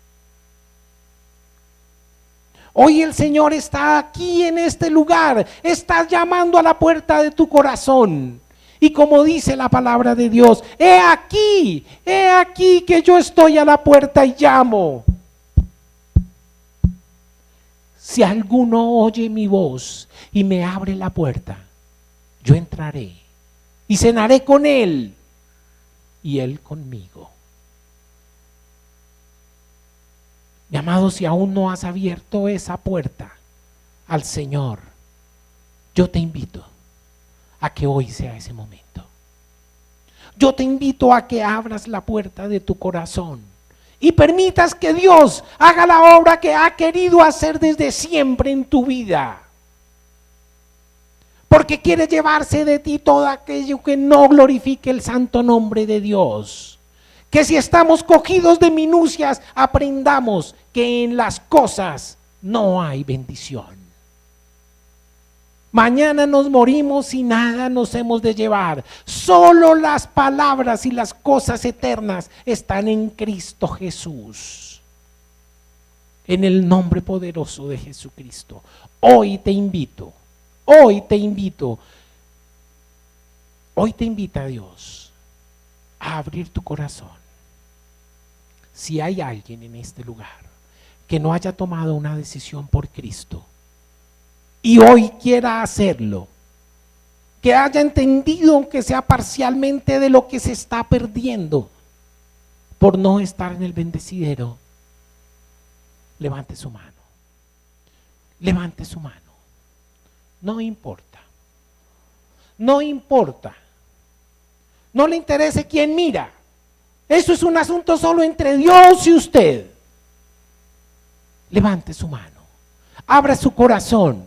Hoy el Señor está aquí en este lugar, está llamando a la puerta de tu corazón. Y como dice la palabra de Dios, he aquí que yo estoy a la puerta y llamo. Si alguno oye mi voz y me abre la puerta, yo entraré y cenaré con él y él conmigo. Mi amado, si aún no has abierto esa puerta al Señor, yo te invito a que hoy sea ese momento. Yo te invito a que abras la puerta de tu corazón y permitas que Dios haga la obra que ha querido hacer desde siempre en tu vida. Porque quiere llevarse de ti todo aquello que no glorifique el santo nombre de Dios. Que si estamos cogidos de minucias, aprendamos que en las cosas no hay bendición. Mañana nos morimos y nada nos hemos de llevar. Solo las palabras y las cosas eternas están en Cristo Jesús. En el nombre poderoso de Jesucristo. Hoy te invita Dios a abrir tu corazón. Si hay alguien en este lugar que no haya tomado una decisión por Cristo y hoy quiera hacerlo, que haya entendido, aunque sea parcialmente, de lo que se está perdiendo por no estar en el bendecidero, levante su mano. Levante su mano. No importa. No importa. No le interese quién mira. Eso es un asunto solo entre Dios y usted. Levante su mano. Abra su corazón.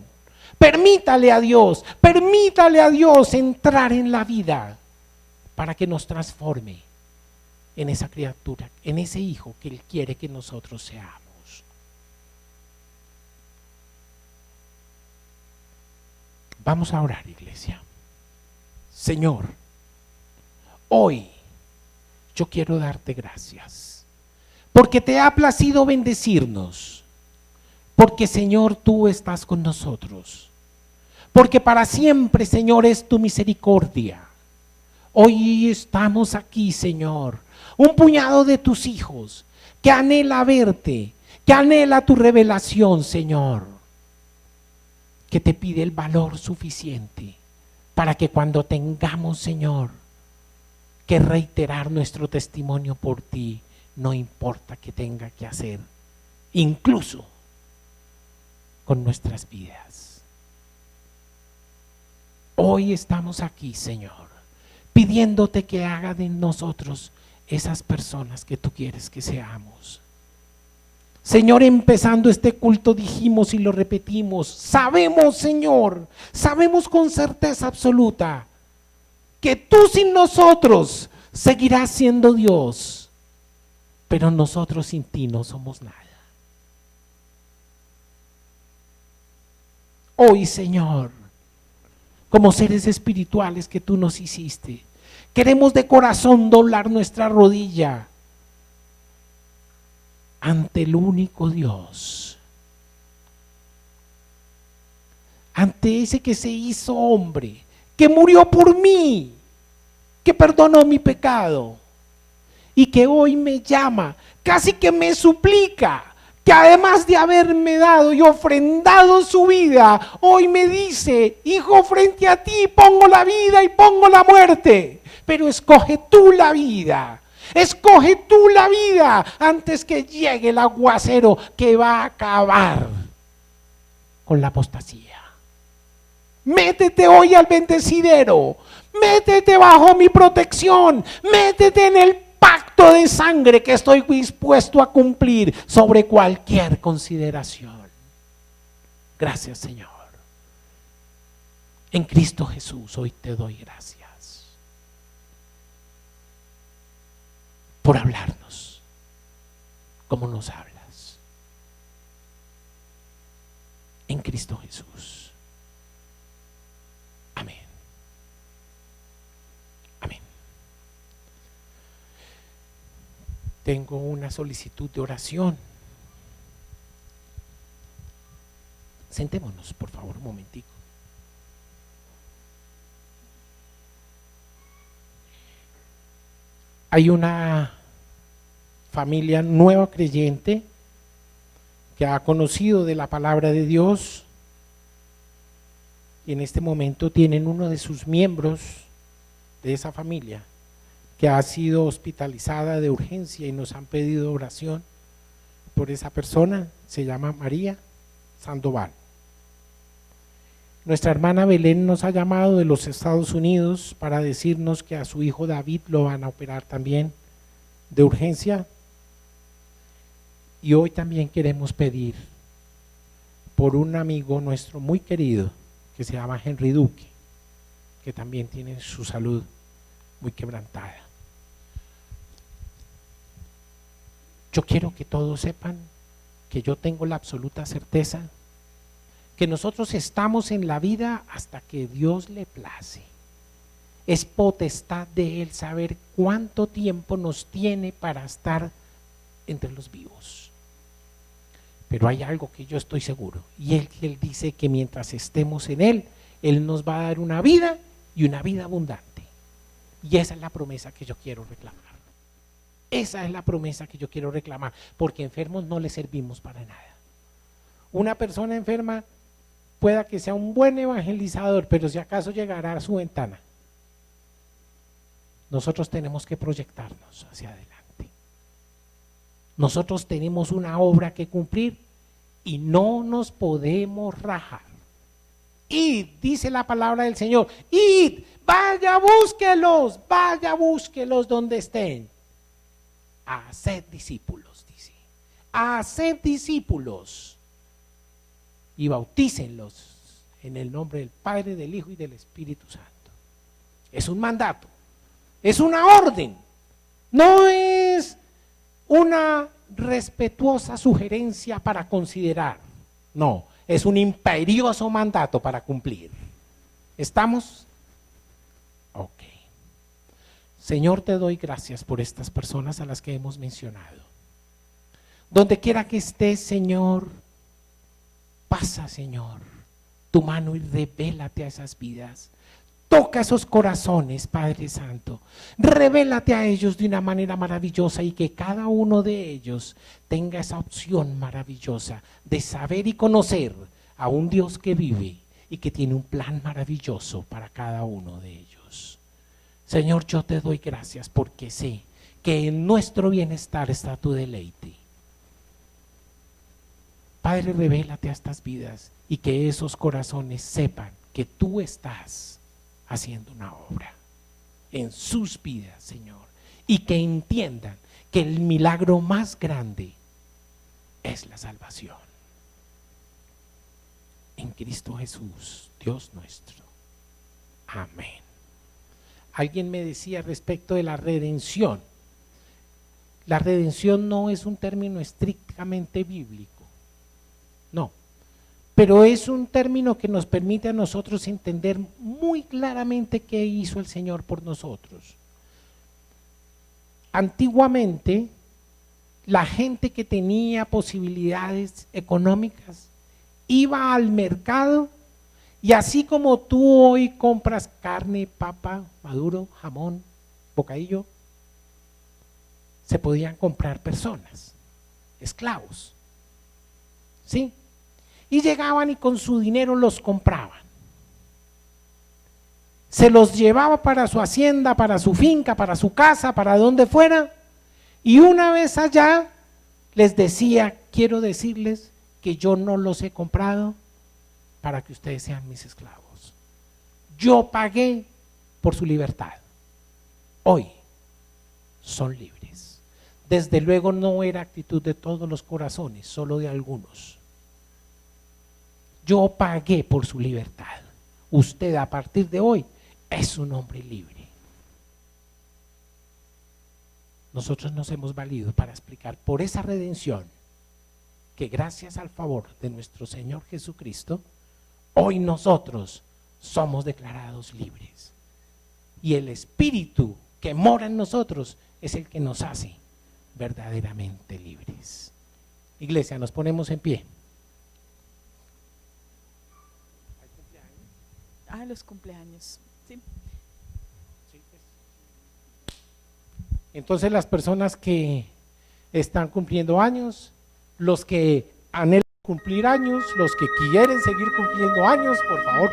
Permítale a Dios entrar en la vida para que nos transforme en esa criatura, en ese hijo que Él quiere que nosotros seamos. Vamos a orar, iglesia. Señor, hoy yo quiero darte gracias, porque te ha placido bendecirnos, porque Señor, tú estás con nosotros, porque para siempre, Señor, es tu misericordia. Hoy estamos aquí, Señor, un puñado de tus hijos que anhela verte, que anhela tu revelación, Señor, que te pide el valor suficiente para que cuando tengamos, Señor, que reiterar nuestro testimonio por ti, no importa que tenga que hacer, incluso con nuestras vidas. Hoy estamos aquí, Señor, pidiéndote que haga de nosotros esas personas que tú quieres que seamos. Señor, empezando este culto dijimos y lo repetimos, sabemos, Señor, sabemos con certeza absoluta que tú sin nosotros seguirás siendo Dios, pero nosotros sin ti no somos nada. Hoy, Señor, como seres espirituales que tú nos hiciste, queremos de corazón doblar nuestra rodilla ante el único Dios, ante ese que se hizo hombre, que murió por mí, que perdonó mi pecado y que hoy me llama, casi que me suplica, que además de haberme dado y ofrendado su vida, hoy me dice: hijo, frente a ti pongo la vida y pongo la muerte, pero escoge tú la vida. Escoge tú la vida antes que llegue el aguacero que va a acabar con la apostasía. Métete hoy al bendecidero, métete bajo mi protección, métete en el pacto de sangre que estoy dispuesto a cumplir sobre cualquier consideración. Gracias, Señor. En Cristo Jesús hoy te doy gracias por hablarnos como nos hablas. en Cristo Jesús. Amén. Amén. Tengo una solicitud de oración. Sentémonos, por favor, un momentico. Hay una familia nueva creyente que ha conocido de la palabra de Dios y en este momento tienen uno de sus miembros de esa familia que ha sido hospitalizada de urgencia y nos han pedido oración por esa persona. Se llama María Sandoval. Nuestra hermana Belén nos ha llamado de los Estados Unidos para decirnos que a su hijo David lo van a operar también de urgencia. Y hoy también queremos pedir por un amigo nuestro muy querido que se llama Henry Duque, que también tiene su salud muy quebrantada. Yo quiero que todos sepan que yo tengo la absoluta certeza que nosotros estamos en la vida hasta que Dios le place. Es potestad de Él saber cuánto tiempo nos tiene para estar entre los vivos. Pero hay algo que yo estoy seguro, y él dice que mientras estemos en Él, Él nos va a dar una vida y una vida abundante. Y esa es la promesa que yo quiero reclamar. Esa es la promesa que yo quiero reclamar, porque enfermos no le servimos para nada. Una persona enferma pueda que sea un buen evangelizador, pero si acaso llegará a su ventana. Nosotros tenemos que proyectarnos hacia adelante. Nosotros tenemos una obra que cumplir y no nos podemos rajar. Id, dice la palabra del Señor, id, vaya, búsquelos donde estén. Haced discípulos, dice. Haced discípulos y bautícenlos en el nombre del Padre, del Hijo y del Espíritu Santo. Es un mandato, es una orden, no es una respetuosa sugerencia para considerar, no, es un imperioso mandato para cumplir. ¿Estamos? Ok. Señor, te doy gracias por estas personas a las que hemos mencionado. Donde quiera que estés, Señor, pasa, Señor, tu mano y revélate a esas vidas. Toca esos corazones, Padre Santo. Revélate a ellos de una manera maravillosa y que cada uno de ellos tenga esa opción maravillosa de saber y conocer a un Dios que vive y que tiene un plan maravilloso para cada uno de ellos. Señor, yo te doy gracias porque sé que en nuestro bienestar está tu deleite. Padre, revélate a estas vidas y que esos corazones sepan que tú estás haciendo una obra en sus vidas, Señor, y que entiendan que el milagro más grande es la salvación. En Cristo Jesús, Dios nuestro. Amén. Alguien me decía respecto de la redención. La redención no es un término estrictamente bíblico, no. Pero es un término que nos permite a nosotros entender muy claramente qué hizo el Señor por nosotros. Antiguamente, la gente que tenía posibilidades económicas iba al mercado y así como tú hoy compras carne, papa, maduro, jamón, bocadillo, se podían comprar personas, esclavos, ¿sí? Y llegaban y con su dinero los compraban. Se los llevaba para su hacienda, para su finca, para su casa, para donde fuera. Y una vez allá les decía, quiero decirles que yo no los he comprado para que ustedes sean mis esclavos. Yo pagué por su libertad. Hoy son libres. Desde luego no era actitud de todos los corazones, solo de algunos. Yo pagué por su libertad. Usted a partir de hoy es un hombre libre. Nosotros nos hemos valido para explicar por esa redención que gracias al favor de nuestro Señor Jesucristo, hoy nosotros somos declarados libres. Y el Espíritu que mora en nosotros es el que nos hace verdaderamente libres. Iglesia, nos ponemos en pie. Los cumpleaños, sí. Entonces las personas que están cumpliendo años, los que anhelan cumplir años, los que quieren seguir cumpliendo años, por favor.